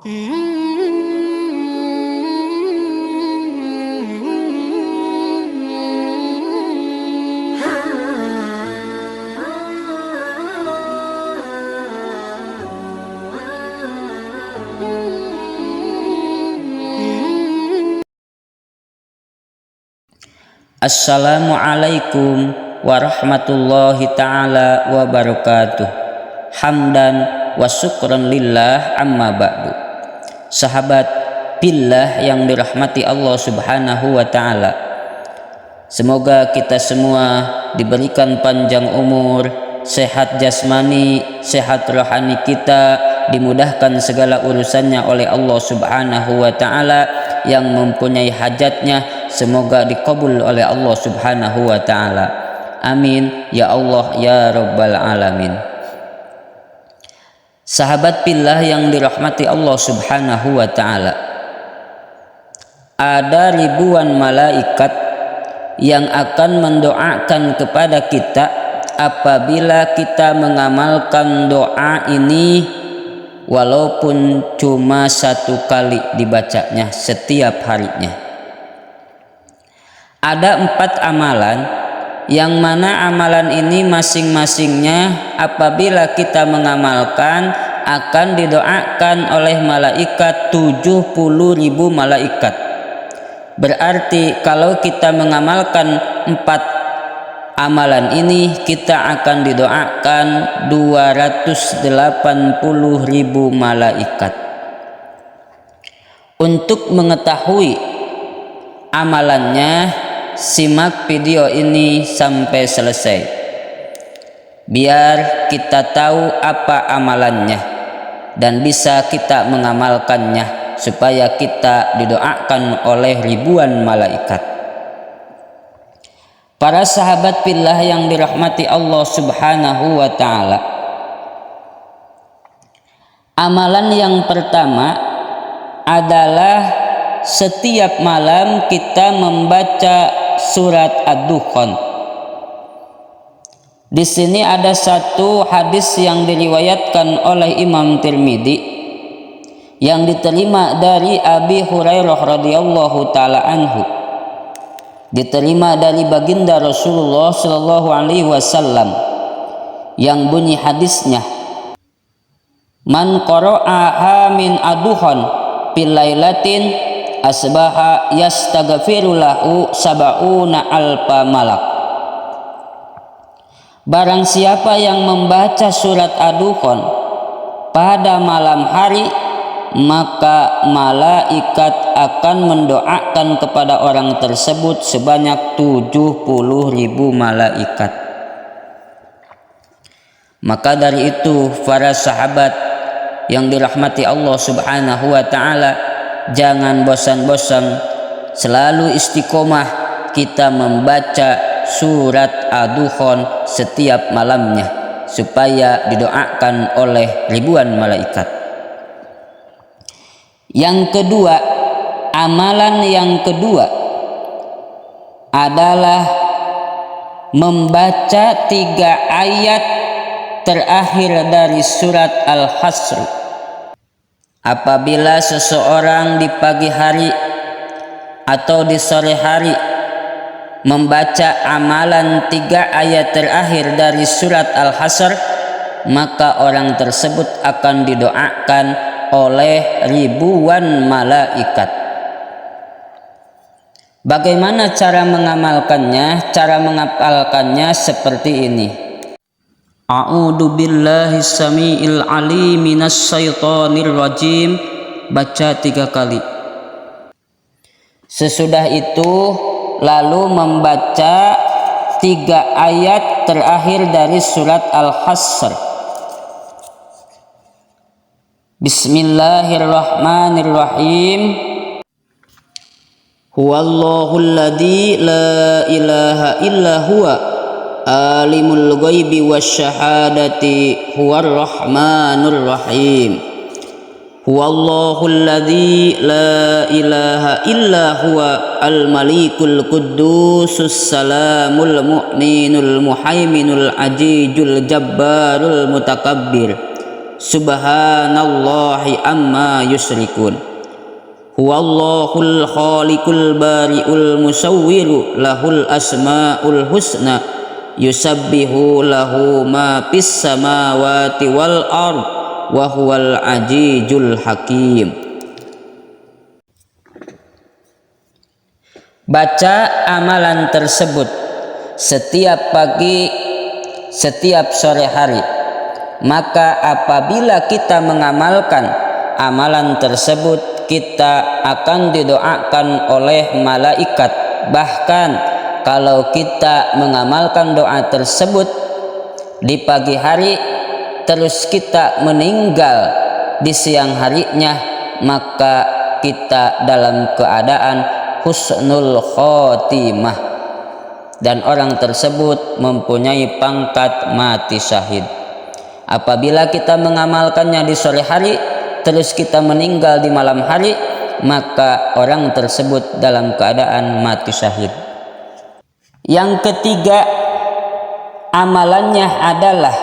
Assalamualaikum warahmatullahi ta'ala wabarakatuh. Hamdan wa syukran lillah amma ba'du. Sahabat billah yang dirahmati Allah subhanahu wa ta'ala, semoga kita semua diberikan panjang umur, sehat jasmani, sehat rohani kita, dimudahkan segala urusannya oleh Allah subhanahu wa ta'ala. Yang mempunyai hajatnya semoga dikabul oleh Allah subhanahu wa ta'ala. Amin ya Allah ya rabbal alamin. Sahabat billah yang dirahmati Allah subhanahu wa ta'ala, ada ribuan malaikat yang akan mendoakan kepada kita apabila kita mengamalkan doa ini, walaupun cuma satu kali dibacanya setiap harinya. Ada 4 amalan, yang mana amalan ini masing-masingnya apabila kita mengamalkan akan didoakan oleh malaikat 70.000 malaikat. Berarti kalau kita mengamalkan 4 amalan ini, kita akan didoakan 280.000 malaikat. Untuk mengetahui amalannya, simak video ini sampai selesai, biar kita tahu apa amalannya dan bisa kita mengamalkannya, supaya kita didoakan oleh ribuan malaikat. Para sahabat billah yang dirahmati Allah subhanahu wa ta'ala, amalan yang pertama adalah setiap malam kita membaca surat Ad-Dukhan. Di sini ada satu hadis yang diriwayatkan oleh Imam Tirmidzi yang diterima dari Abi Hurairah radhiyallahu taala anhu, diterima dari baginda Rasulullah Shallallahu Alaihi Wasallam, yang bunyi hadisnya, man qara'aha min ad-dukhan fil lailatin asbaha yastaghfiru lahu sab'una alfa malak. Barang siapa yang membaca surat Ad-Dukhan pada malam hari, maka malaikat akan mendoakan kepada orang tersebut sebanyak 70.000 malaikat. Maka dari itu, para sahabat yang dirahmati Allah subhanahu wa ta'ala, jangan bosan-bosan, selalu istiqomah kita membaca surat Ad-Dukhan setiap malamnya, supaya didoakan oleh ribuan malaikat. Yang kedua, amalan yang kedua adalah membaca 3 ayat terakhir dari surat Al-Hasr. Apabila seseorang di pagi hari atau di sore hari membaca amalan 3 ayat terakhir dari surat Al-Hasr, maka orang tersebut akan didoakan oleh ribuan malaikat. Bagaimana cara mengamalkannya? Cara menghafalkannya seperti ini. A'udzu billahi samiil alim minas syaitonir rajim. Baca 3 kali. Sesudah itu lalu membaca 3 ayat terakhir dari surat Al-Hasr. Bismillahirrahmanirrahim. Huwallahul ladzi la ilaha illa huwa alimul ghaibi wasyahadati huwar rahmanur rahim. Huwallahul ladzi la ilaha illa huwa al malikul quddusus salamul mu'minul muhaiminul ajijul jabbarul mutakabbir. subhanallahi amma yusyrikun. Huwallahul khaliqul bari'ul musawwiru lahul asmaul husna yusabbihu lahu ma fis samawati wal ard wa huwal azizul hakim. Baca amalan tersebut setiap pagi, setiap sore hari. Maka apabila kita mengamalkan amalan tersebut, kita akan didoakan oleh malaikat. Bahkan kalau kita mengamalkan doa tersebut di pagi hari, terus kita meninggal di siang harinya, maka kita dalam keadaan husnul khotimah, dan orang tersebut mempunyai pangkat mati syahid. Apabila kita mengamalkannya di sore hari, terus kita meninggal di malam hari, maka orang tersebut dalam keadaan mati syahid. Yang ketiga, amalannya adalah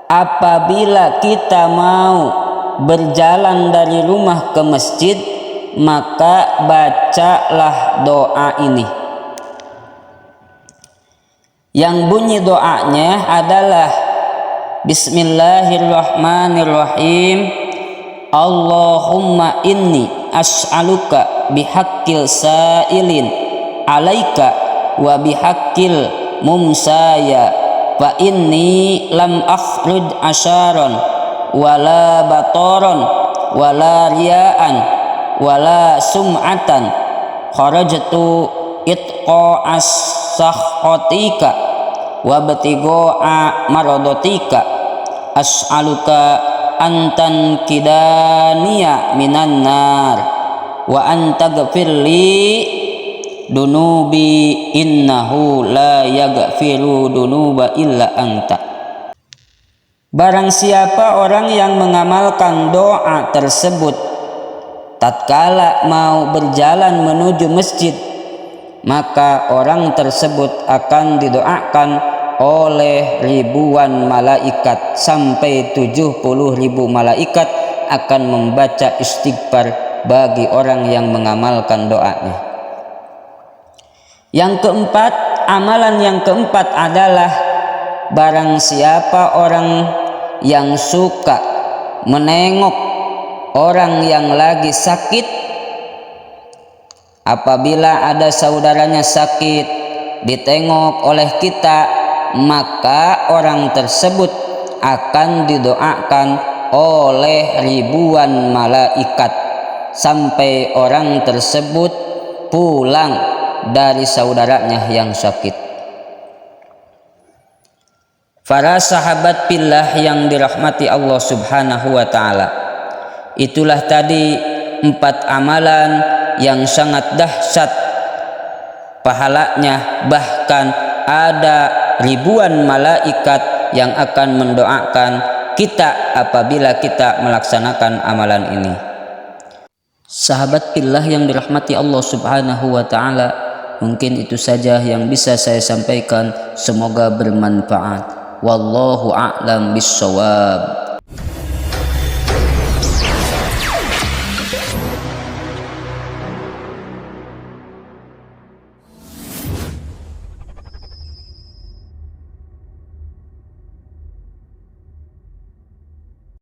apabila kita mau berjalan dari rumah ke masjid, maka bacalah doa ini. Yang bunyi doanya adalah Bismillahirrahmanirrahim. Allahumma inni as'aluka bihaqqil sa'ilin alaika wa bihaqqil mumsaya wa inni lam akhruj asharon wala batoron wala riyaan wala sum'atan kharajtu itqa as-sakhatika wa batigo'a marodotika as'aluka antan kidaniya minan nar wa antaghfirli dunubi innahu la yaghfiru dunuba illa anta. Barang siapa orang yang mengamalkan doa tersebut tatkala mau berjalan menuju masjid, maka orang tersebut akan didoakan oleh ribuan malaikat, sampai 70.000 malaikat akan membaca istighfar bagi orang yang mengamalkan doanya. Yang keempat, amalan yang keempat adalah barang siapa orang yang suka menengok orang yang lagi sakit, apabila ada saudaranya sakit ditengok oleh kita, maka orang tersebut akan didoakan oleh ribuan malaikat sampai orang tersebut pulang dari saudaranya yang sakit. Para sahabat billah yang dirahmati Allah Subhanahu wa taala, itulah tadi 4 amalan yang sangat dahsyat pahalanya, bahkan ada ribuan malaikat yang akan mendoakan kita apabila kita melaksanakan amalan ini. Sahabat billah yang dirahmati Allah Subhanahu wa taala, mungkin itu saja yang bisa saya sampaikan, semoga bermanfaat. Wallahu a'lam bissawab.